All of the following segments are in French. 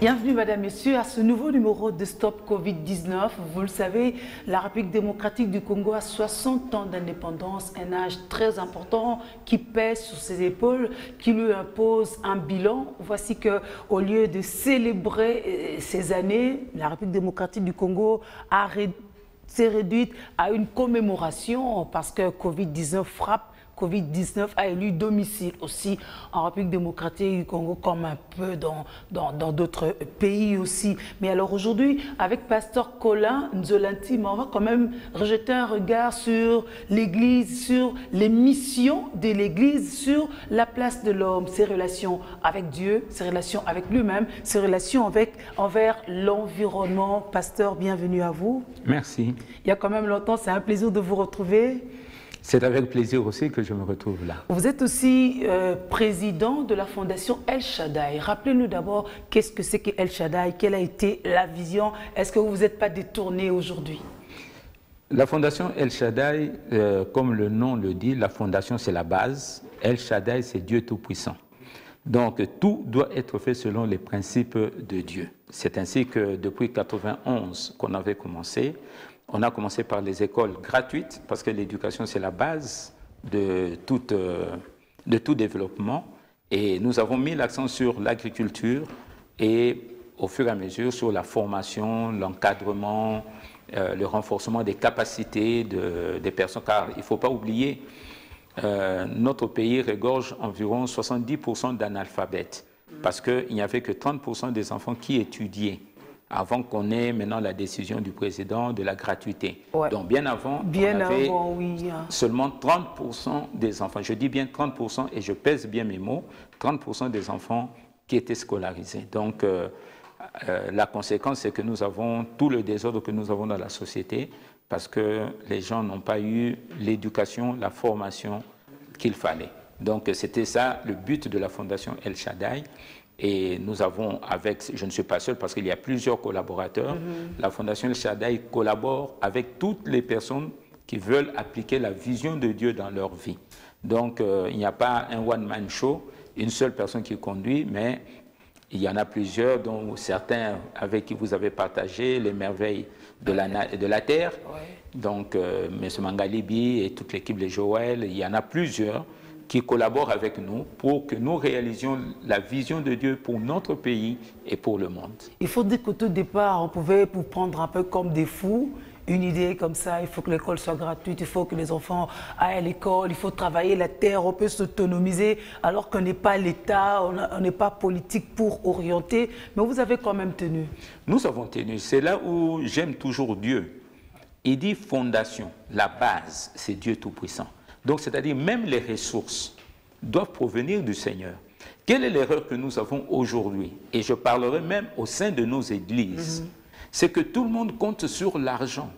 Bienvenue, Madame, Messieurs, à ce nouveau numéro de Stop Covid-19. Vous le savez, la République démocratique du Congo a 60 ans d'indépendance, un âge très important qui pèse sur ses épaules, qui lui impose un bilan. Voici qu'au lieu de célébrer ces années, la République démocratique du Congo s'est réduite à une commémoration parce que Covid-19 frappe. Covid-19 a élu domicile aussi en République démocratique du Congo, comme un peu dans d'autres pays aussi. Mais alors aujourd'hui, avec Pasteur Colin Nzolanti, on va quand même rejeter un regard sur l'Église, sur les missions de l'Église, sur la place de l'homme, ses relations avec Dieu, ses relations avec lui-même, ses relations envers l'environnement. Pasteur, bienvenue à vous. Merci. Il y a quand même longtemps, c'est un plaisir de vous retrouver. C'est avec plaisir aussi que je me retrouve là. Vous êtes aussi président de la fondation El Shaddai. Rappelez-nous d'abord qu'est-ce que c'est que El Shaddai, quelle a été la vision, est-ce que vous ne vous êtes pas détourné aujourd'hui? La fondation El Shaddai, comme le nom le dit, la fondation c'est la base. El Shaddai c'est Dieu Tout-Puissant. Donc tout doit être fait selon les principes de Dieu. C'est ainsi que depuis 1991 qu'on avait commencé. On a commencé par les écoles gratuites, parce que l'éducation, c'est la base de tout développement. Et nous avons mis l'accent sur l'agriculture et, au fur et à mesure, sur la formation, l'encadrement, le renforcement des capacités des personnes. Car il ne faut pas oublier, notre pays regorge environ 70% d'analphabètes, parce qu'il n'y avait que 30% des enfants qui étudiaient, avant qu'on ait maintenant la décision du président de la gratuité. Ouais. Donc bien avant, oui. Seulement 30% des enfants, je dis bien 30% et je pèse bien mes mots, 30% des enfants qui étaient scolarisés. Donc la conséquence, c'est que nous avons tout le désordre que nous avons dans la société parce que les gens n'ont pas eu l'éducation, la formation qu'il fallait. Donc c'était ça le but de la fondation El Shaddai. Et nous avons je ne suis pas seul parce qu'il y a plusieurs collaborateurs, la Fondation El Shaddai collabore avec toutes les personnes qui veulent appliquer la vision de Dieu dans leur vie. Donc il n'y a pas un one-man show, une seule personne qui conduit, mais il y en a plusieurs, dont certains avec qui vous avez partagé les merveilles de la terre. Ouais. Donc M. Mangalibi et toute l'équipe de Joël, il y en a plusieurs qui collaborent avec nous pour que nous réalisions la vision de Dieu pour notre pays et pour le monde. Il faut dire qu'au tout départ, on pouvait vous prendre un peu comme des fous, une idée comme ça, il faut que l'école soit gratuite, il faut que les enfants aillent à l'école, il faut travailler la terre, on peut s'autonomiser, alors qu'on n'est pas l'État, on n'est pas politique pour orienter, mais vous avez quand même tenu. Nous avons tenu, c'est là où j'aime toujours Dieu. Il dit fondation, la base, c'est Dieu Tout-Puissant. Donc, c'est-à-dire même les ressources doivent provenir du Seigneur. Quelle est l'erreur que nous avons aujourd'hui? Et je parlerai même au sein de nos églises. C'est que tout le monde compte sur l'argent.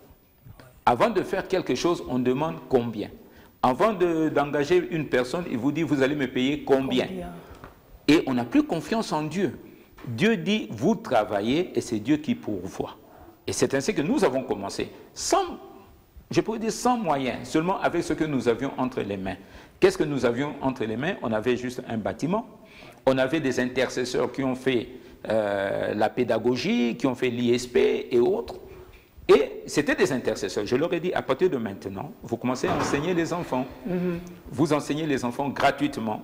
Avant de faire quelque chose, on demande combien. Avant d'engager une personne, il vous dit, vous allez me payer combien? Et on n'a plus confiance en Dieu. Dieu dit, vous travaillez et c'est Dieu qui pourvoit. Et c'est ainsi que nous avons commencé. Je pourrais dire sans moyens, seulement avec ce que nous avions entre les mains. Qu'est-ce que nous avions entre les mains? On avait juste un bâtiment, on avait des intercesseurs qui ont fait la pédagogie, qui ont fait l'ISP et autres. Et c'était des intercesseurs. Je leur ai dit, à partir de maintenant, vous commencez à enseigner les enfants. Vous enseignez les enfants gratuitement.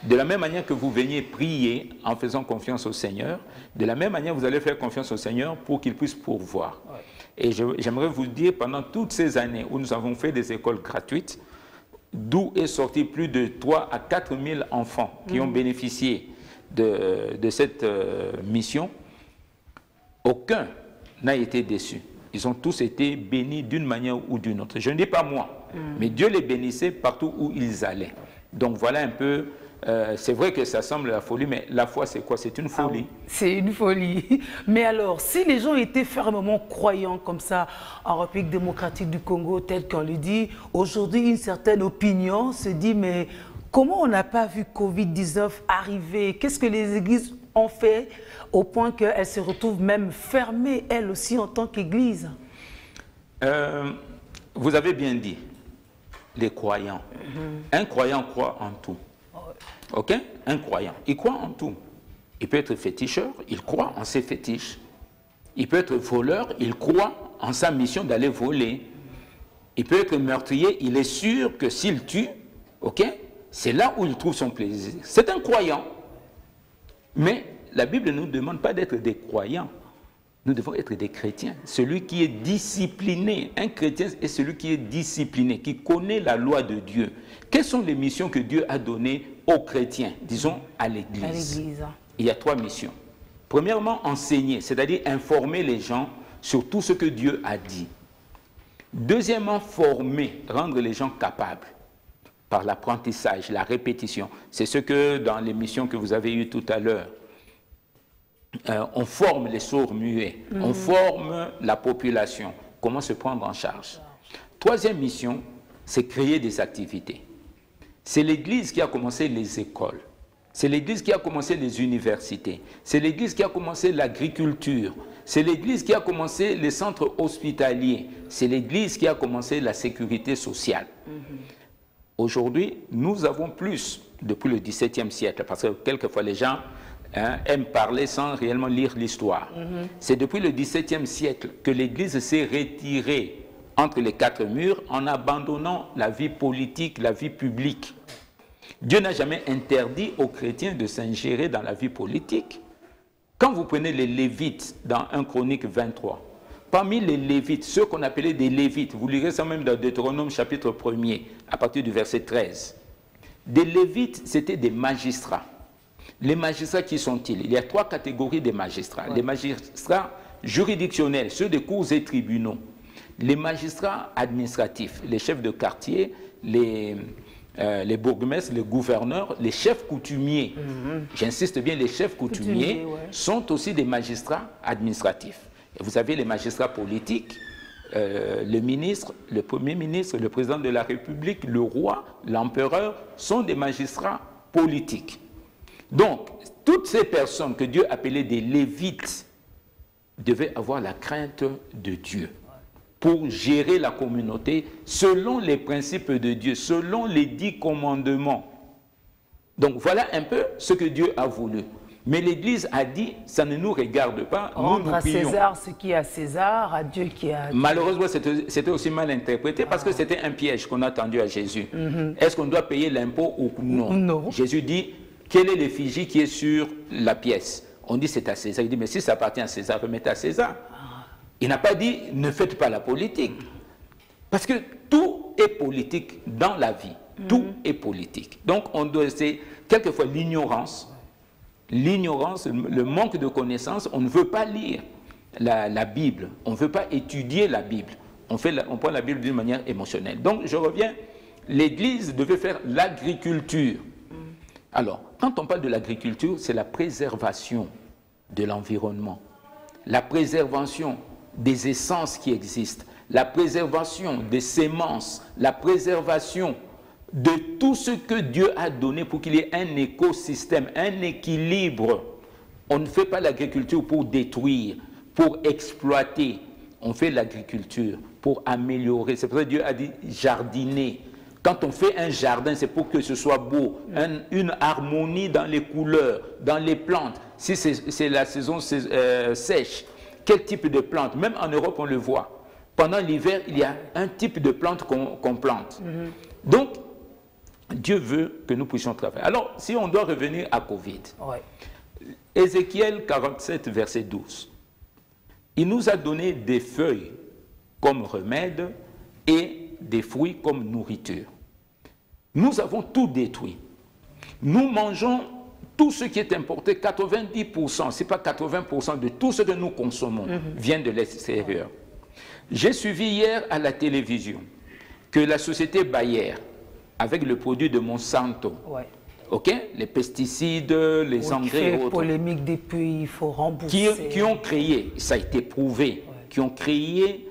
De la même manière que vous veniez prier en faisant confiance au Seigneur, de la même manière vous allez faire confiance au Seigneur pour qu'il puisse pourvoir. Ouais. Et j'aimerais vous dire, pendant toutes ces années où nous avons fait des écoles gratuites, d'où est sorti plus de 3 à 4 000 enfants qui ont bénéficié de cette mission, aucun n'a été déçu. Ils ont tous été bénis d'une manière ou d'une autre. Je ne dis pas moi, mais Dieu les bénissait partout où ils allaient. Donc voilà un peu... c'est vrai que ça semble la folie, mais la foi, c'est quoi? C'est une folie. C'est une folie. Mais alors, si les gens étaient fermement croyants comme ça en République démocratique du Congo, tel qu'on le dit, aujourd'hui, une certaine opinion se dit, mais comment on n'a pas vu Covid-19 arriver? Qu'est-ce que les églises ont fait au point qu'elles se retrouvent même fermées, elles aussi, en tant qu'église? Vous avez bien dit, les croyants. Un croyant croit en tout. Ok? Un croyant, il croit en tout. Il peut être féticheur, il croit en ses fétiches. Il peut être voleur, il croit en sa mission d'aller voler. Il peut être meurtrier, il est sûr que s'il tue, ok, c'est là où il trouve son plaisir. C'est un croyant. Mais la Bible ne nous demande pas d'être des croyants. Nous devons être des chrétiens. Celui qui est discipliné, un chrétien est celui qui est discipliné, qui connaît la loi de Dieu. Quelles sont les missions que Dieu a données aux chrétiens, disons à l'Église? Il y a 3 missions. Premièrement, enseigner, c'est-à-dire informer les gens sur tout ce que Dieu a dit. Deuxièmement, former, rendre les gens capables par l'apprentissage, la répétition. C'est ce que dans l'émission que vous avez eue tout à l'heure, on forme les sourds muets, on forme la population, comment se prendre en charge. Troisième mission, c'est créer des activités. C'est l'Église qui a commencé les écoles, c'est l'Église qui a commencé les universités, c'est l'Église qui a commencé l'agriculture, c'est l'Église qui a commencé les centres hospitaliers, c'est l'Église qui a commencé la sécurité sociale. Aujourd'hui, nous avons plus, depuis le XVIIe siècle, parce que quelquefois les gens aiment parler sans réellement lire l'histoire. C'est depuis le XVIIe siècle que l'Église s'est retirée entre les 4 murs en abandonnant la vie politique, la vie publique. Dieu n'a jamais interdit aux chrétiens de s'ingérer dans la vie politique. Quand vous prenez les Lévites dans 1 Chronique 23, parmi les Lévites, ceux qu'on appelait des Lévites, vous lirez ça même dans Deutéronome chapitre 1er, à partir du verset 13. Des Lévites, c'était des magistrats. Les magistrats, qui sont-ils? Il y a 3 catégories de magistrats. Les magistrats juridictionnels, ceux des cours et tribunaux. Les magistrats administratifs, les chefs de quartier, les bourgmestres, les gouverneurs, les chefs coutumiers. J'insiste bien, les chefs coutumiers sont aussi des magistrats administratifs. Et vous avez les magistrats politiques, le ministre, le premier ministre, le président de la République, le roi, l'empereur, sont des magistrats politiques. Donc, toutes ces personnes que Dieu appelait des Lévites devaient avoir la crainte de Dieu pour gérer la communauté selon les principes de Dieu, selon les 10 commandements. Donc, voilà un peu ce que Dieu a voulu. Mais l'Église a dit, ça ne nous regarde pas, rendre à César ce qui est à César, à Dieu qui est à Dieu. Malheureusement, c'était aussi mal interprété parce que c'était un piège qu'on a tendu à Jésus. Est-ce qu'on doit payer l'impôt ou non? Non. Jésus dit, quelle est l'effigie qui est sur la pièce? On dit, c'est à César. Il dit, mais si ça appartient à César, remettez à César. Il n'a pas dit, ne faites pas la politique. Parce que tout est politique dans la vie. Tout est politique. Donc, on doit essayer, quelquefois, l'ignorance, le manque de connaissances, on ne veut pas lire la Bible, on ne veut pas étudier la Bible, on prend la Bible d'une manière émotionnelle. Donc je reviens, l'Église devait faire l'agriculture. Alors, quand on parle de l'agriculture, c'est la préservation de l'environnement, la préservation des essences qui existent, la préservation des semences, la préservation de tout ce que Dieu a donné pour qu'il y ait un écosystème, un équilibre. On ne fait pas l'agriculture pour détruire, pour exploiter. On fait l'agriculture pour améliorer. C'est pour ça que Dieu a dit jardiner. Quand on fait un jardin, c'est pour que ce soit beau, une harmonie dans les couleurs, dans les plantes. Si c'est la saison sèche, quel type de plante? Même en Europe, on le voit. Pendant l'hiver, il y a un type de plante qu'on plante. Donc, Dieu veut que nous puissions travailler. Alors, si on doit revenir à Covid, Ézéchiel 47, verset 12, il nous a donné des feuilles comme remède et des fruits comme nourriture. Nous avons tout détruit. Nous mangeons tout ce qui est importé, 90%, si pas 80% de tout ce que nous consommons vient de l'extérieur. J'ai suivi hier à la télévision que la société Bayer, avec le produit de Monsanto, les pesticides, les engrais et autres, polémique des pays, il faut rembourser. Qui ont créé, ça a été prouvé, qui ont créé,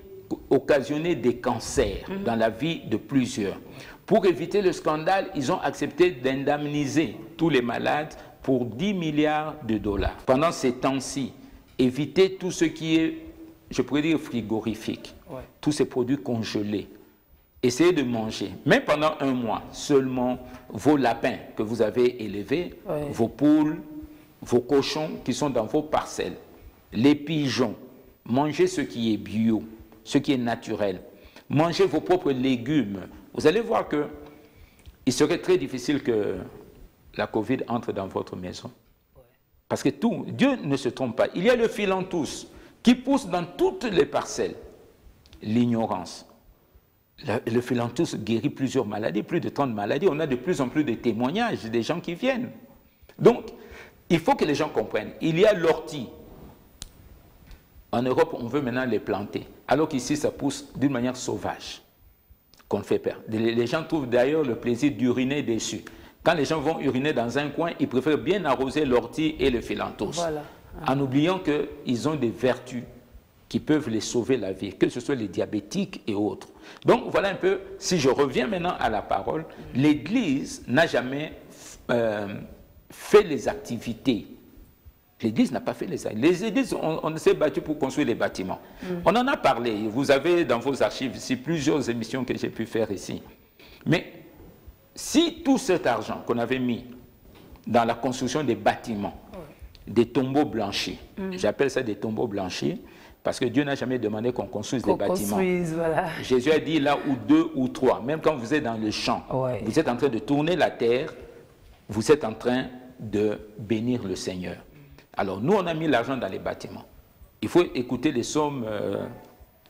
occasionné des cancers dans la vie de plusieurs. Pour éviter le scandale, ils ont accepté d'indemniser tous les malades pour 10 milliards de dollars. Pendant ces temps-ci, éviter tout ce qui est, je pourrais dire, frigorifique, tous ces produits congelés. Essayez de manger, même pendant un mois, seulement vos lapins que vous avez élevés, vos poules, vos cochons qui sont dans vos parcelles, les pigeons, mangez ce qui est bio, ce qui est naturel, mangez vos propres légumes. Vous allez voir que il serait très difficile que la Covid entre dans votre maison. Parce que Dieu ne se trompe pas. Il y a le philanthus qui pousse dans toutes les parcelles. L'ignorance. Le philanthus guérit plusieurs maladies, plus de 30 maladies. On a de plus en plus de témoignages des gens qui viennent. Donc, il faut que les gens comprennent. Il y a l'ortie. En Europe, on veut maintenant les planter. Alors qu'ici, ça pousse d'une manière sauvage, qu'on fait peur. Les gens trouvent d'ailleurs le plaisir d'uriner dessus. Quand les gens vont uriner dans un coin, ils préfèrent bien arroser l'ortie et le philanthus. Voilà. En oubliant qu'ils ont des vertus qui peuvent les sauver la vie, que ce soit les diabétiques et autres. Donc voilà un peu, si je reviens maintenant à la parole, l'Église n'a jamais fait les activités. L'Église n'a pas fait les activités. Les églises, on s'est battu pour construire les bâtiments. On en a parlé. Vous avez dans vos archives ici plusieurs émissions que j'ai pu faire ici. Mais si tout cet argent qu'on avait mis dans la construction des bâtiments, des tombeaux blanchis, j'appelle ça des tombeaux blanchis, parce que Dieu n'a jamais demandé qu'on construise des bâtiments. Voilà. Jésus a dit là où 2 ou 3, même quand vous êtes dans le champ, vous êtes en train de tourner la terre, vous êtes en train de bénir le Seigneur. Alors nous, on a mis l'argent dans les bâtiments. Il faut écouter les sommes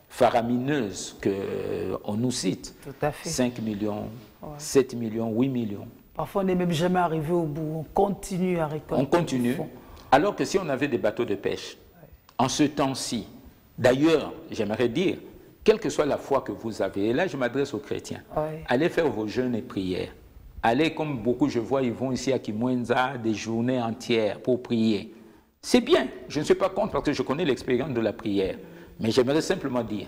faramineuses qu'on nous cite. Tout à fait. 5 millions, 7 millions, 8 millions. Parfois, on n'est même jamais arrivé au bout. On continue à récolter. On continue. Alors que si on avait des bateaux de pêche, en ce temps-ci, d'ailleurs, j'aimerais dire, quelle que soit la foi que vous avez, et là je m'adresse aux chrétiens, allez faire vos jeûnes et prières. Allez, comme beaucoup je vois, ils vont ici à Kimwenza, des journées entières pour prier. C'est bien, je ne suis pas contre parce que je connais l'expérience de la prière. Mais j'aimerais simplement dire,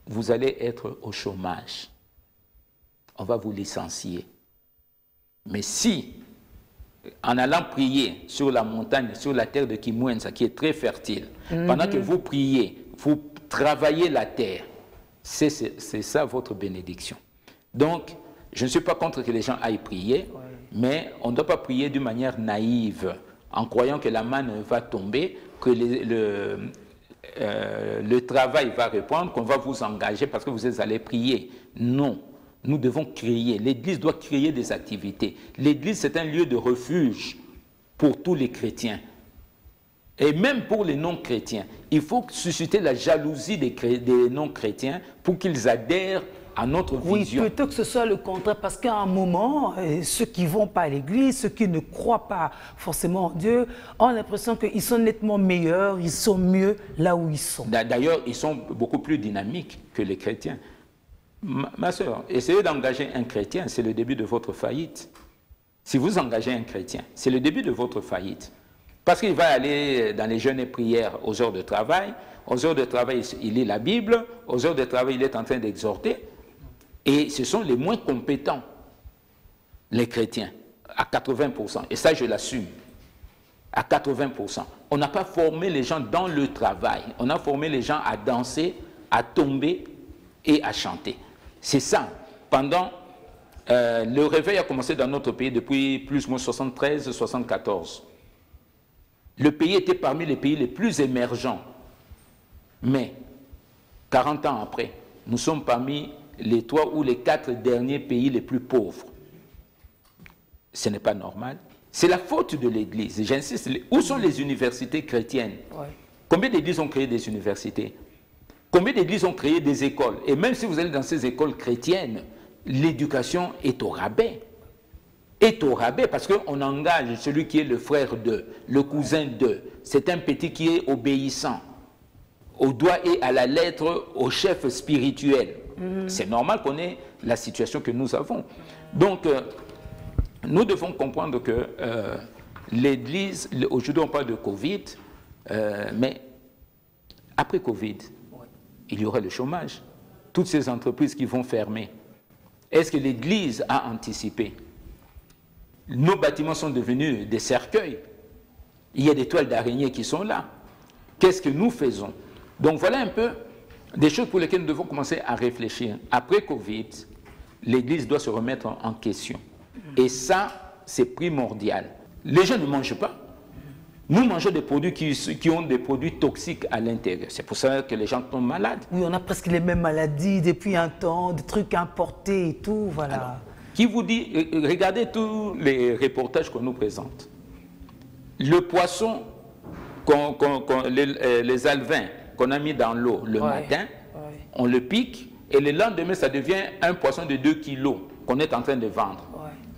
vous allez être au chômage. On va vous licencier. Mais si, en allant prier sur la montagne, sur la terre de Kimwenza, qui est très fertile, pendant que vous priez, vous travaillez la terre, c'est ça votre bénédiction. Donc, je ne suis pas contre que les gens aillent prier, mais on ne doit pas prier d'une manière naïve, en croyant que la manne va tomber, que le travail va répondre, qu'on va vous engager parce que vous êtes allés prier. Non, nous devons créer. L'Église doit créer des activités. L'Église, c'est un lieu de refuge pour tous les chrétiens. Et même pour les non-chrétiens. Il faut susciter la jalousie des non-chrétiens pour qu'ils adhèrent à notre vision. Oui, plutôt que ce soit le contraire, parce qu'à un moment, ceux qui ne vont pas à l'église, ceux qui ne croient pas forcément en Dieu, ont l'impression qu'ils sont nettement meilleurs, ils sont mieux là où ils sont. D'ailleurs, ils sont beaucoup plus dynamiques que les chrétiens. Ma soeur, essayez d'engager un chrétien, c'est le début de votre faillite. Si vous engagez un chrétien, c'est le début de votre faillite. Parce qu'il va aller dans les jeûnes et prières aux heures de travail. Aux heures de travail, il lit la Bible. Aux heures de travail, il est en train d'exhorter. Et ce sont les moins compétents, les chrétiens, à 80%. Et ça, je l'assume, à 80%. On n'a pas formé les gens dans le travail. On a formé les gens à danser, à tomber et à chanter. C'est ça. Pendant... le réveil a commencé dans notre pays depuis plus ou moins 73-74. Le pays était parmi les pays les plus émergents. Mais, 40 ans après, nous sommes parmi les 3 ou les 4 derniers pays les plus pauvres. Ce n'est pas normal. C'est la faute de l'Église. J'insiste, où sont les universités chrétiennes? Combien d'églises ont créé des universités? Combien d'églises ont créé des écoles? Et même si vous allez dans ces écoles chrétiennes, l'éducation est au rabais. Est au rabais parce qu'on engage celui qui est le frère d'eux, le cousin d'eux. C'est un petit qui est obéissant, au doigt et à la lettre au chef spirituel. C'est normal qu'on ait la situation que nous avons. Donc, nous devons comprendre que l'Église, aujourd'hui on parle de Covid, mais après Covid, il y aura le chômage. Toutes ces entreprises qui vont fermer. Est-ce que l'Église a anticipé? Nos bâtiments sont devenus des cercueils. Il y a des toiles d'araignée qui sont là. Qu'est-ce que nous faisons? Donc voilà un peu des choses pour lesquelles nous devons commencer à réfléchir. Après Covid, l'Église doit se remettre en question. Et ça, c'est primordial. Les gens ne mangent pas. Nous mangeons des produits qui ont des produits toxiques à l'intérieur. C'est pour ça que les gens tombent malades. Oui, on a presque les mêmes maladies depuis un temps, des trucs importés et tout, voilà. Alors, qui vous dit, regardez tous les reportages qu'on nous présente. Le poisson, les alevins qu'on a mis dans l'eau le matin, on le pique et le lendemain, ça devient un poisson de 2 kilos qu'on est en train de vendre.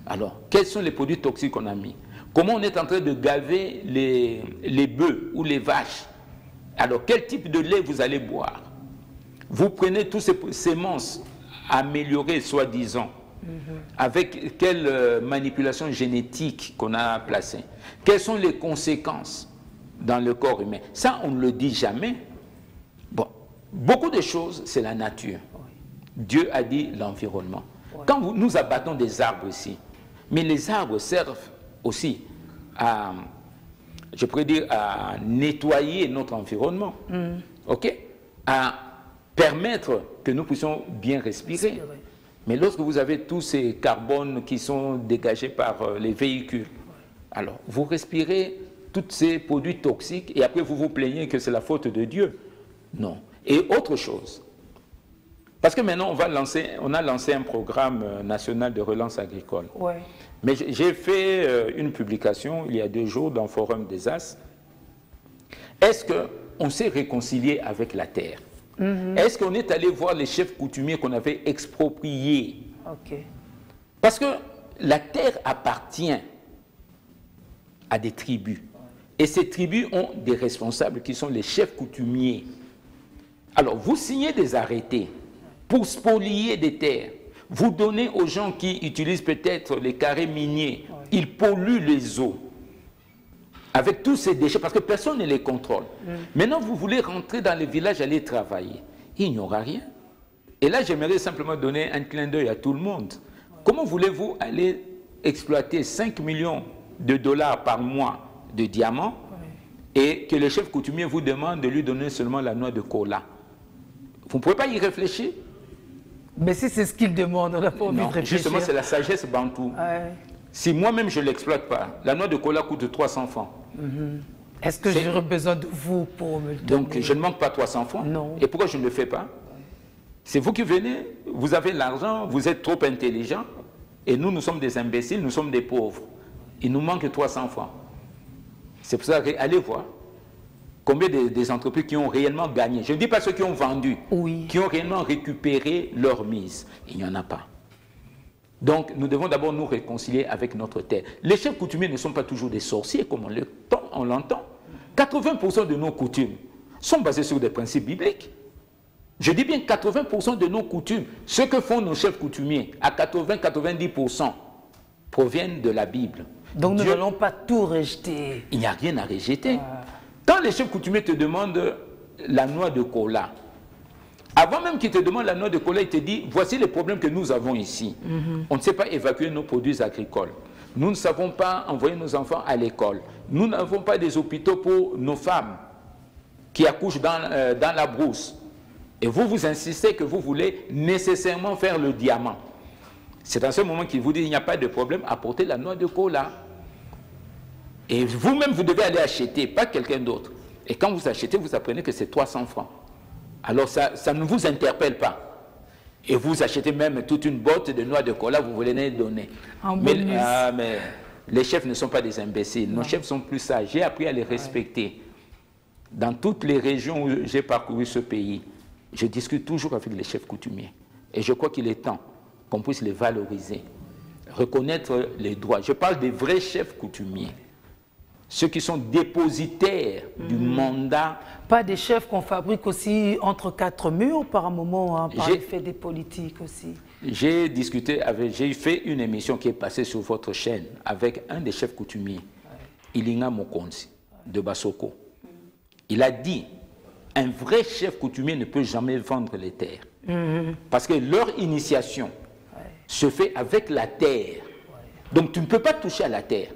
Alors, quels sont les produits toxiques qu'on a mis? Comment on est en train de gaver les bœufs ou les vaches? Alors, quel type de lait vous allez boire? Vous prenez tous ces semences améliorées, soi-disant, avec quelle manipulation génétique qu'on a placée? Quelles sont les conséquences dans le corps humain? Ça, on ne le dit jamais. Bon, beaucoup de choses, c'est la nature. Dieu a dit l'environnement. Quand nous abattons des arbres ici, mais les arbres servent aussi à, je pourrais dire, à nettoyer notre environnement, ok, à permettre que nous puissions bien respirer. Mais lorsque vous avez tous ces carbones qui sont dégagés par les véhicules, alors vous respirez tous ces produits toxiques et après vous vous plaignez que c'est la faute de Dieu. Non. Et autre chose, parce que maintenant on a lancé un programme national de relance agricole. Mais j'ai fait une publication il y a 2 jours dans le Forum des As. Est-ce qu'on s'est réconcilié avec la terre? Est-ce qu'on est allé voir les chefs coutumiers qu'on avait expropriés? Parce que la terre appartient à des tribus. Et ces tribus ont des responsables qui sont les chefs coutumiers. Alors, vous signez des arrêtés pour spolier des terres. Vous donnez aux gens qui utilisent peut-être les carrés miniers. Ils polluent les eaux avec tous ces déchets, parce que personne ne les contrôle. Maintenant, vous voulez rentrer dans les villages, aller travailler. Il n'y aura rien. Et là, j'aimerais simplement donner un clin d'œil à tout le monde. Comment voulez-vous aller exploiter 5 millions de dollars par mois de diamants et que le chef coutumier vous demande de lui donner seulement la noix de cola? Vous ne pouvez pas y réfléchir? Mais si c'est ce qu'il demande, on n'a pas envie de réfléchir. Justement, c'est la sagesse bantou. Si moi-même je ne l'exploite pas, la noix de cola coûte 300 francs. Est-ce que j'aurais besoin de vous pour me le donner? Donc, je ne manque pas 300 francs. Non. Et pourquoi je ne le fais pas? C'est vous qui venez, vous avez l'argent, vous êtes trop intelligent, et nous sommes des imbéciles, nous sommes des pauvres. Il nous manque 300 francs. C'est pour ça, allez voir combien des entreprises qui ont réellement gagné. Je ne dis pas ceux qui ont vendu, qui ont réellement récupéré leur mise. Il n'y en a pas. Donc, nous devons d'abord nous réconcilier avec notre terre. Les chefs coutumiers ne sont pas toujours des sorciers, comme on l'entend. 80% de nos coutumes sont basées sur des principes bibliques. Je dis bien 80% de nos coutumes. Ce que font nos chefs coutumiers, à 80-90%, proviennent de la Bible. Donc, nous n'allons pas tout rejeter. Il n'y a rien à rejeter. Quand les chefs coutumiers te demandent la noix de cola, avant même qu'ils te demandent la noix de cola, ils te disent, voici les problèmes que nous avons ici. On ne sait pas évacuer nos produits agricoles. Nous ne savons pas envoyer nos enfants à l'école. Nous n'avons pas des hôpitaux pour nos femmes qui accouchent dans la brousse. Et vous insistez que vous voulez nécessairement faire le diamant. C'est dans ce moment qu'il vous dit, il n'y a pas de problème, apportez la noix de cola. Et vous-même, vous devez aller acheter, pas quelqu'un d'autre. Et quand vous achetez, vous apprenez que c'est 300 francs. Alors ça ne vous interpelle pas. Et vous achetez même toute une botte de noix de cola, vous voulez les donner. Mais les chefs ne sont pas des imbéciles. Nos chefs sont plus sages. J'ai appris à les respecter. Dans toutes les régions où j'ai parcouru ce pays, je discute toujours avec les chefs coutumiers. Et je crois qu'il est temps qu'on puisse les valoriser, reconnaître les droits. Je parle des vrais chefs coutumiers. Ceux qui sont dépositaires du mandat. Pas des chefs qu'on fabrique aussi entre 4 murs par un moment, hein, par l'effet des politiques aussi. J'ai fait une émission qui est passée sur votre chaîne avec un des chefs coutumiers, Ilinga Mokonzi, de Basoko. Il a dit, un vrai chef coutumier ne peut jamais vendre les terres. Parce que leur initiation se fait avec la terre. Donc tu ne peux pas toucher à la terre.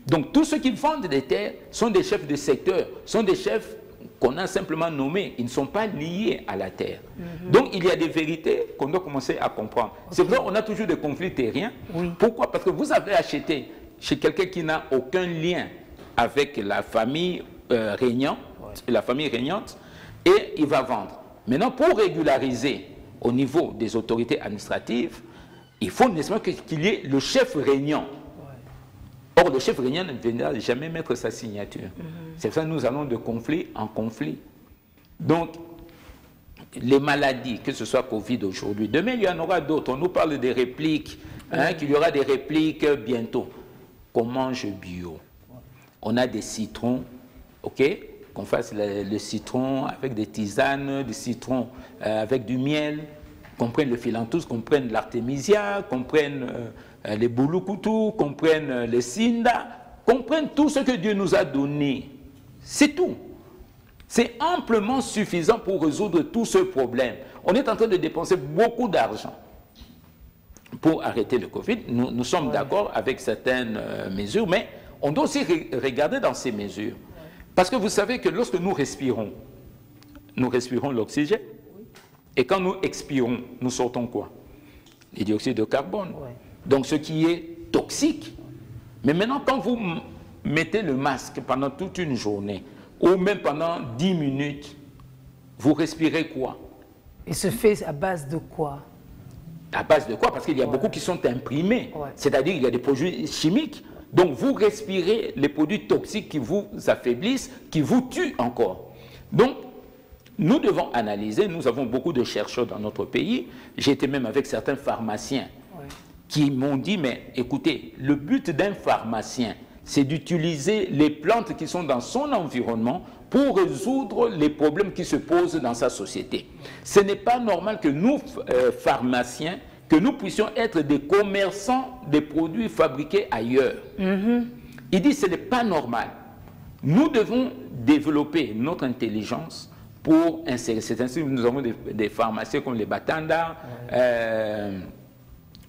Donc tous ceux qui vendent des terres sont des chefs de secteur, sont des chefs qu'on a simplement nommés, ils ne sont pas liés à la terre. Donc il y a des vérités qu'on doit commencer à comprendre. C'est vrai, on a toujours des conflits terriens. Pourquoi? Parce que vous avez acheté chez quelqu'un qui n'a aucun lien avec la famille régnante, et il va vendre. Maintenant, pour régulariser au niveau des autorités administratives, il faut nécessairement qu'il y ait le chef régnant. Or, le chef régnant ne viendra jamais mettre sa signature. C'est pour ça que nous allons de conflit en conflit. Donc, les maladies, que ce soit Covid aujourd'hui, demain il y en aura d'autres. On nous parle des répliques, qu'il y aura des répliques bientôt. Qu'on mange bio. On a des citrons, ok? Qu'on fasse le citron avec des tisanes, des citrons avec du miel, qu'on prenne le phyllanthus, qu'on prenne l'artémisia, qu'on prenne les boulukoutou, qu'on prenne les sinda, qu'on prenne tout ce que Dieu nous a donné. C'est tout. C'est amplement suffisant pour résoudre tout ce problème. On est en train de dépenser beaucoup d'argent pour arrêter le Covid. Nous sommes d'accord avec certaines mesures, mais on doit aussi regarder dans ces mesures. Parce que vous savez que lorsque nous respirons l'oxygène, et quand nous expirons, nous sortons quoi? Le dioxyde de carbone. Donc ce qui est toxique. Mais maintenant, quand vous mettez le masque pendant toute une journée, ou même pendant 10 minutes, vous respirez quoi? Et se fait à base de quoi? À base de quoi? Parce qu'il y a beaucoup qui sont imprimés. C'est-à-dire qu'il y a des produits chimiques. Donc vous respirez les produits toxiques qui vous affaiblissent, qui vous tuent encore. Donc, nous devons analyser. Nous avons beaucoup de chercheurs dans notre pays. J'ai été même avec certains pharmaciens qui m'ont dit, mais écoutez, le but d'un pharmacien, c'est d'utiliser les plantes qui sont dans son environnement pour résoudre les problèmes qui se posent dans sa société. Ce n'est pas normal que nous, pharmaciens, que nous puissions être des commerçants des produits fabriqués ailleurs. Il dit, ce n'est pas normal. Nous devons développer notre intelligence pour insérer. C'est ainsi que nous avons des pharmaciens comme les Batanda,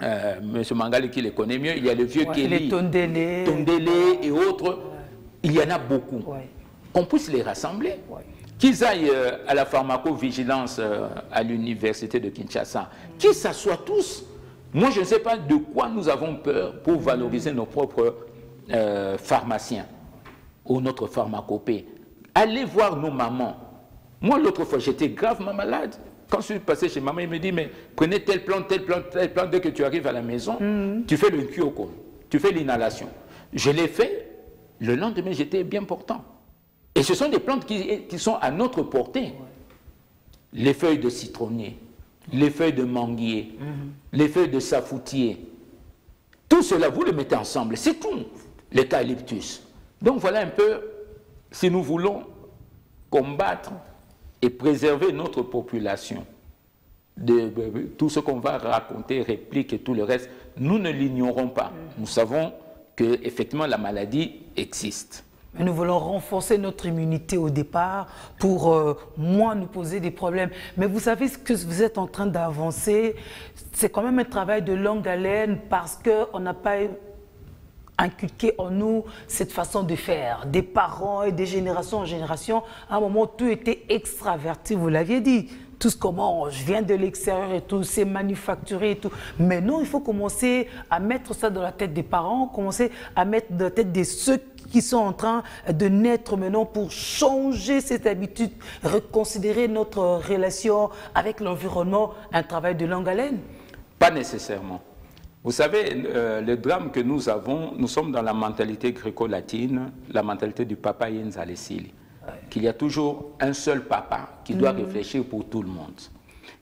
M. Mangali qui les connaît mieux, il y a le vieux Kelly, les Tondele et autres, il y en a beaucoup. Qu'on puisse les rassembler, qu'ils aillent à la pharmacovigilance à l'université de Kinshasa, qu'ils s'assoient tous. Moi, je ne sais pas de quoi nous avons peur pour valoriser nos propres pharmaciens ou notre pharmacopée. Allez voir nos mamans. Moi, l'autre fois, j'étais gravement malade. Quand je suis passé chez maman, il me dit, mais prenez telle plante, telle plante, telle plante. Dès que tu arrives à la maison, tu fais le kyoko, tu fais l'inhalation. Je l'ai fait, le lendemain, j'étais bien portant. Et ce sont des plantes qui sont à notre portée. Les feuilles de citronnier, les feuilles de manguier, les feuilles de safoutier. Tout cela, vous le mettez ensemble, c'est tout. L'eucalyptus. Donc voilà un peu, si nous voulons combattre et préserver notre population de tout ce qu'on va raconter, réplique et tout le reste, nous ne l'ignorons pas. Nous savons qu'effectivement la maladie existe. Mais nous voulons renforcer notre immunité au départ pour moins nous poser des problèmes. Mais vous savez ce que vous êtes en train d'avancer, c'est quand même un travail de longue haleine parce qu'on n'a pas inculqué en nous cette façon de faire. Des parents et des générations en génération, à un moment, tout était extraverti, vous l'aviez dit. Tout ce comment je viens de l'extérieur et tout, c'est manufacturé et tout. Mais non, il faut commencer à mettre ça dans la tête des parents, commencer à mettre dans la tête de ceux qui sont en train de naître maintenant pour changer cette habitude, reconsidérer notre relation avec l'environnement, un travail de longue haleine? Pas nécessairement. Vous savez, le drame que nous avons, nous sommes dans la mentalité gréco-latine, la mentalité du papa Yenzalesili. Qu'il y a toujours un seul papa qui doit réfléchir pour tout le monde.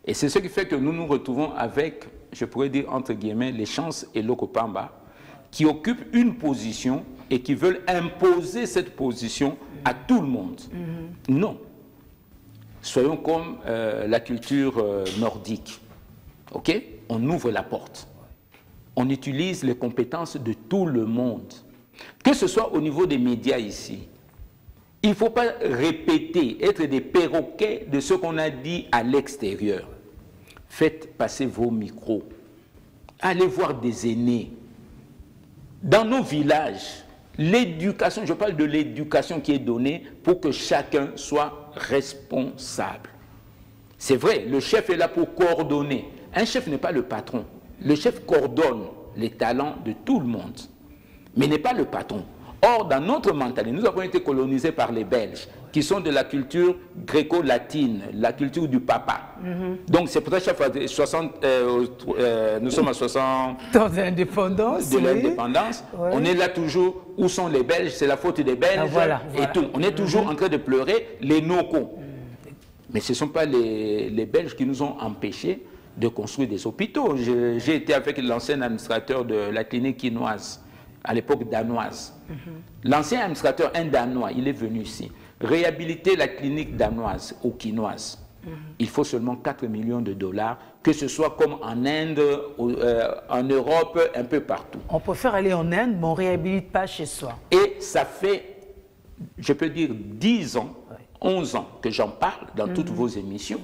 Et c'est ce qui fait que nous nous retrouvons avec, je pourrais dire entre guillemets, les chances et l'Okopamba, qui occupent une position et qui veulent imposer cette position à tout le monde. Non. Soyons comme la culture nordique. Ok? On ouvre la porte. On utilise les compétences de tout le monde. Que ce soit au niveau des médias ici, il ne faut pas répéter, être des perroquets de ce qu'on a dit à l'extérieur. Faites passer vos micros. Allez voir des aînés. Dans nos villages, l'éducation, je parle de l'éducation qui est donnée pour que chacun soit responsable. C'est vrai, le chef est là pour coordonner. Un chef n'est pas le patron. Le chef coordonne les talents de tout le monde, mais n'est pas le patron. Or, dans notre mentalité, nous avons été colonisés par les Belges, qui sont de la culture gréco-latine, la culture du papa. Donc, c'est pour ça que chaque fois, nous sommes à 60 ans d'indépendance. De l'indépendance. Oui. On est là toujours, où sont les Belges? C'est la faute des Belges et tout. On est toujours en train de pleurer les locaux. Mais ce ne sont pas les Belges qui nous ont empêchés de construire des hôpitaux. J'ai été avec l'ancien administrateur de la clinique quinoise, à l'époque danoise. L'ancien administrateur, un Danois, il est venu ici. Réhabiliter la clinique danoise ou quinoise, il faut seulement 4 millions de dollars, que ce soit comme en Inde, en Europe, un peu partout. On préfère aller en Inde, mais on ne réhabilite pas chez soi. Et ça fait, je peux dire, 10 ans, 11 ans que j'en parle dans toutes vos émissions,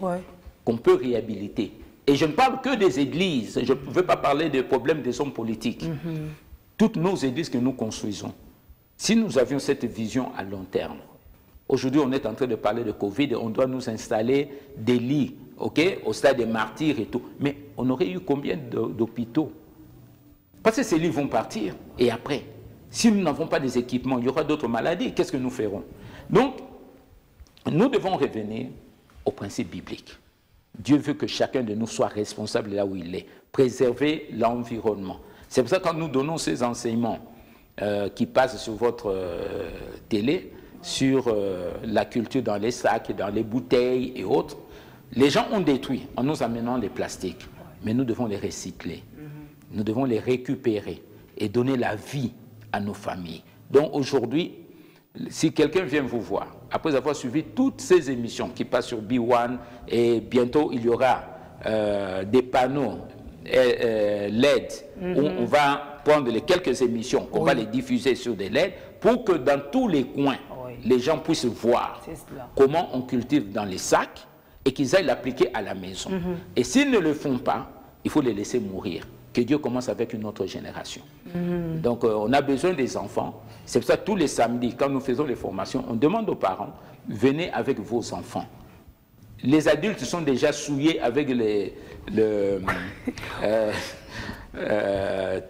qu'on peut réhabiliter. Et je ne parle que des églises, je ne veux pas parler des problèmes des hommes politiques. Toutes nos églises que nous construisons, si nous avions cette vision à long terme, aujourd'hui on est en train de parler de Covid, on doit nous installer des lits, au stade des martyrs et tout. Mais on aurait eu combien d'hôpitaux? Parce que ces lits vont partir, et après, si nous n'avons pas des équipements, il y aura d'autres maladies, qu'est-ce que nous ferons? Donc, nous devons revenir au principe biblique. Dieu veut que chacun de nous soit responsable là où il est. Préserver l'environnement. C'est pour ça que quand nous donnons ces enseignements qui passent sur votre télé, sur la culture dans les sacs, dans les bouteilles et autres, les gens ont détruit en nous amenant les plastiques. Mais nous devons les recycler. Nous devons les récupérer et donner la vie à nos familles. Donc aujourd'hui, si quelqu'un vient vous voir, après avoir suivi toutes ces émissions qui passent sur B1, et bientôt il y aura des panneaux LED, où on va prendre les quelques émissions, on va les diffuser sur des LED, pour que dans tous les coins, les gens puissent voir comment on cultive dans les sacs, et qu'ils aillent l'appliquer à la maison. Et s'ils ne le font pas, il faut les laisser mourir. Que Dieu commence avec une autre génération. Donc, on a besoin des enfants. C'est pour ça que tous les samedis, quand nous faisons les formations, on demande aux parents, venez avec vos enfants. Les adultes sont déjà souillés avec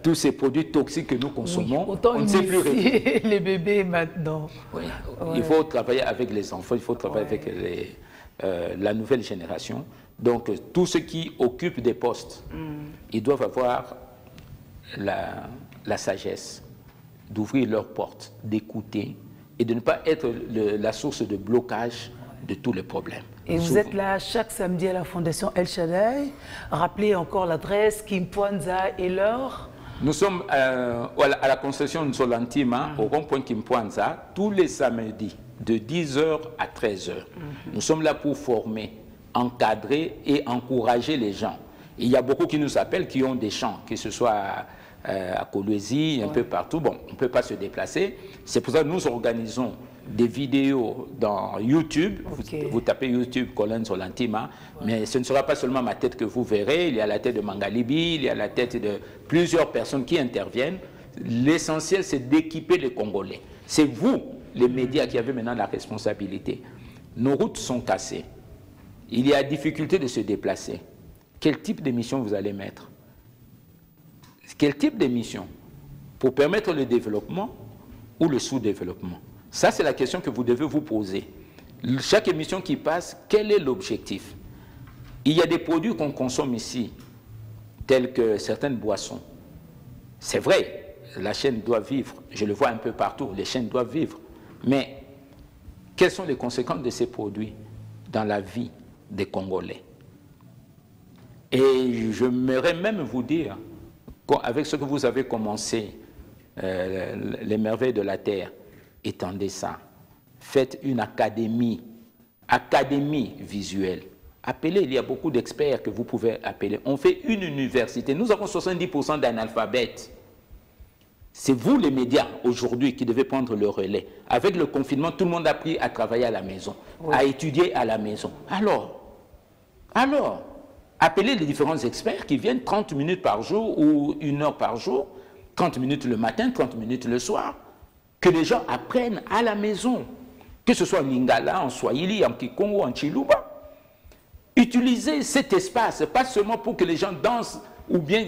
tous ces produits toxiques que nous consommons. Autant on ne sait plus les bébés maintenant. Il faut travailler avec les enfants, il faut travailler avec la nouvelle génération. Donc, tous ceux qui occupent des postes, ils doivent avoir la sagesse d'ouvrir leurs portes, d'écouter et de ne pas être la source de blocage de tous les problèmes. Et vous êtes là chaque samedi à la Fondation El Shaddai. Rappelez encore l'adresse, Kimpwanza et l'heure. Nous sommes à la concession de Solantima, au rond-point Kimpwanza, tous les samedis, de 10h à 13h. Nous sommes là pour former, encadrer et encourager les gens. Et il y a beaucoup qui nous appellent, qui ont des champs, que ce soit à Kolwezi, un peu partout. Bon, on ne peut pas se déplacer. C'est pour ça que nous organisons des vidéos dans YouTube. Vous tapez YouTube, Colin Solantima. Mais ce ne sera pas seulement ma tête que vous verrez. Il y a la tête de Mangalibi, il y a la tête de plusieurs personnes qui interviennent. L'essentiel, c'est d'équiper les Congolais. C'est vous, les médias, qui avez maintenant la responsabilité. Nos routes sont cassées. Il y a difficulté de se déplacer. Quel type d'émission vous allez mettre? Quel type d'émission? Pour permettre le développement ou le sous-développement? Ça, c'est la question que vous devez vous poser. Chaque émission qui passe, quel est l'objectif? Il y a des produits qu'on consomme ici, tels que certaines boissons. C'est vrai, la chaîne doit vivre. Je le vois un peu partout, les chaînes doivent vivre. Mais quelles sont les conséquences de ces produits dans la vie des Congolais? Et je m'aimerais même vous dire, avec ce que vous avez commencé, les merveilles de la terre, étendez ça. Faites une académie visuelle. Appelez, il y a beaucoup d'experts que vous pouvez appeler. On fait une université. Nous avons 70% d'analphabètes. C'est vous, les médias, aujourd'hui, qui devez prendre le relais. Avec le confinement, tout le monde a appris à travailler à la maison, à étudier à la maison. Alors, appelez les différents experts qui viennent 30 minutes par jour ou 1 heure par jour, 30 minutes le matin, 30 minutes le soir, que les gens apprennent à la maison, que ce soit en Lingala, en Swahili, en Kikongo, en Chiluba. Utilisez cet espace, pas seulement pour que les gens dansent ou bien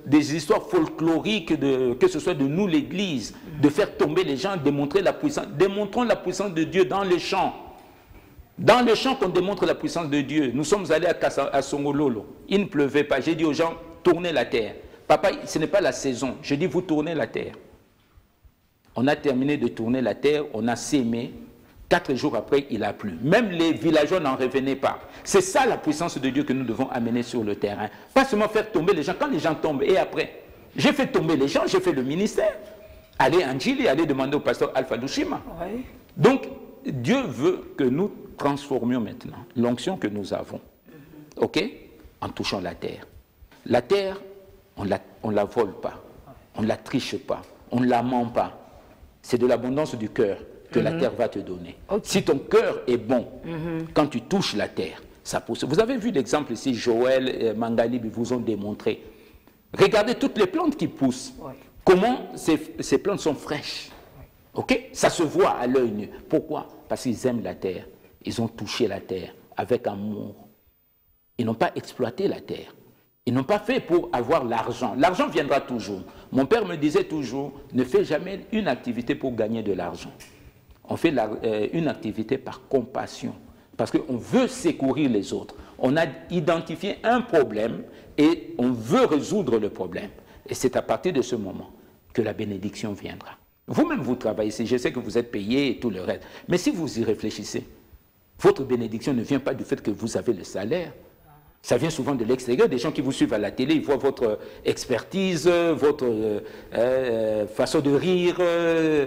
des histoires folkloriques, que ce soit de nous l'Église, de faire tomber les gens, démontrer la puissance. Démontrons la puissance de Dieu dans les champs. Dans les champs qu'on démontre la puissance de Dieu. Nous sommes allés à Songololo. Il ne pleuvait pas. J'ai dit aux gens, tournez la terre. Papa, ce n'est pas la saison. Je dis, vous tournez la terre. On a terminé de tourner la terre, on a sémé. 4 jours après, il a plu. Même les villageois n'en revenaient pas. C'est ça la puissance de Dieu que nous devons amener sur le terrain. Pas seulement faire tomber les gens. Quand les gens tombent, et après, j'ai fait tomber les gens, j'ai fait le ministère. Allez en Djili, allez demander au pasteur Alpha Dushima. Oui. Donc, Dieu veut que nous transformions maintenant l'onction que nous avons. OK? En touchant la terre. La terre, on la vole pas. On ne la triche pas. On ne la ment pas. C'est de l'abondance du cœur que la terre va te donner. Okay. Si ton cœur est bon, quand tu touches la terre, ça pousse. Vous avez vu l'exemple ici, Joël et Mangalib vous ont démontré. Regardez toutes les plantes qui poussent. Ouais. Comment ces plantes sont fraîches. Ok? Ça se voit à l'œil nu. Pourquoi? Parce qu'ils aiment la terre. Ils ont touché la terre avec amour. Ils n'ont pas exploité la terre. Ils n'ont pas fait pour avoir l'argent. L'argent viendra toujours. Mon père me disait toujours, ne fais jamais une activité pour gagner de l'argent. On fait une activité par compassion, parce qu'on veut secourir les autres. On a identifié un problème et on veut résoudre le problème. Et c'est à partir de ce moment que la bénédiction viendra. Vous-même, vous travaillez ici, je sais que vous êtes payé et tout le reste. Mais si vous y réfléchissez, votre bénédiction ne vient pas du fait que vous avez le salaire. Ça vient souvent de l'extérieur, des gens qui vous suivent à la télé, ils voient votre expertise, votre façon de rire,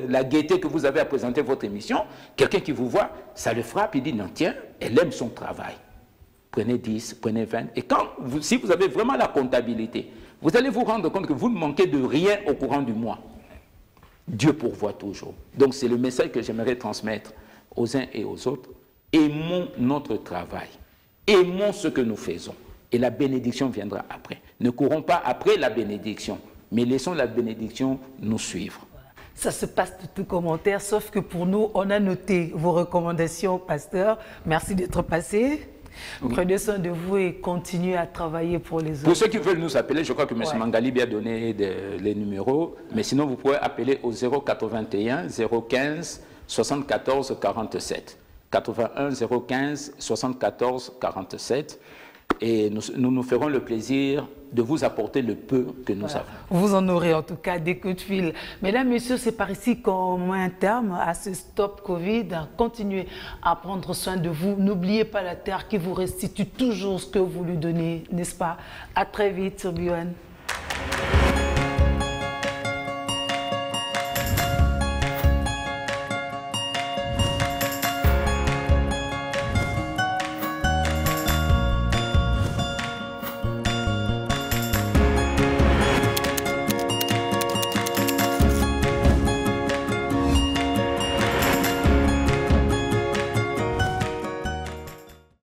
la gaieté que vous avez à présenter votre émission. Quelqu'un qui vous voit, ça le frappe, il dit non, tiens, elle aime son travail. Prenez 10, prenez 20. Et si vous avez vraiment la comptabilité, vous allez vous rendre compte que vous ne manquez de rien au courant du mois. Dieu pourvoit toujours. Donc c'est le message que j'aimerais transmettre aux uns et aux autres. Aimons notre travail. Aimons ce que nous faisons et la bénédiction viendra après. Ne courons pas après la bénédiction, mais laissons la bénédiction nous suivre. Ça se passe de tout commentaire, sauf que pour nous, on a noté vos recommandations, pasteur. Merci d'être passé. Oui. Prenez soin de vous et continuez à travailler pour les autres. Pour ceux qui veulent nous appeler, je crois que M. Mangalib a donné les numéros, mais sinon vous pouvez appeler au 081 015 74 47. 81 015 74 47 et nous ferons le plaisir de vous apporter le peu que nous avons. Vous en aurez en tout cas des coups de fil. Mesdames, Messieurs, c'est par ici qu'on met un terme à ce Stop Covid. Continuez à prendre soin de vous. N'oubliez pas la terre qui vous restitue toujours ce que vous lui donnez, n'est-ce pas? À très vite sur BON.